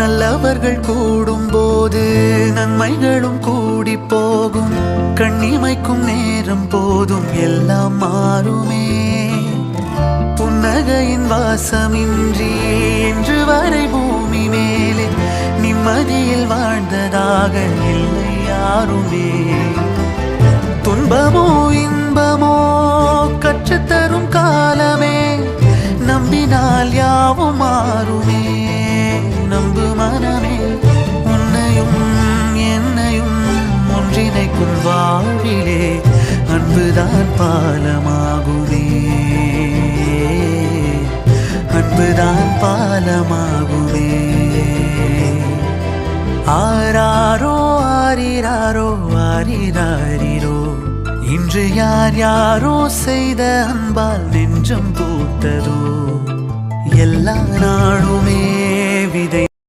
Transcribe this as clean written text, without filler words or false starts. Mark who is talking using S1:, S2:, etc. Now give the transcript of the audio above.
S1: நல்லவர்கள் கூடும்போது நன்மைகளும் கூடி போகும். கண்ணிமைக்கும் நேரம் போதும் எல்லாம் மாறுமே. புன்னகையின் வாசமின்றி இன்று வரை பூமி மேலே நிம்மதியில் வாழ்ந்ததாக இல்லை யாருமே. துன்பமோ இன்பமோ கற்றுத்தரும் காலமே, நம்பினால் யாவும் மாறுமே. நம்பு மனமே, உன்னையும் என்னையும் ஒன்றிணைக்கும் வாழ்விலே அன்புதான் பாலமாகுமே. அன்புதான் பாலமாகுமே. ஆராரோ ஆரிராரோ ஆரிராரிரோ, இன்று யார் யாரோ செய்த அன்பால் நெஞ்சம் பூத்ததோ. எல்லா நாளுமே விதை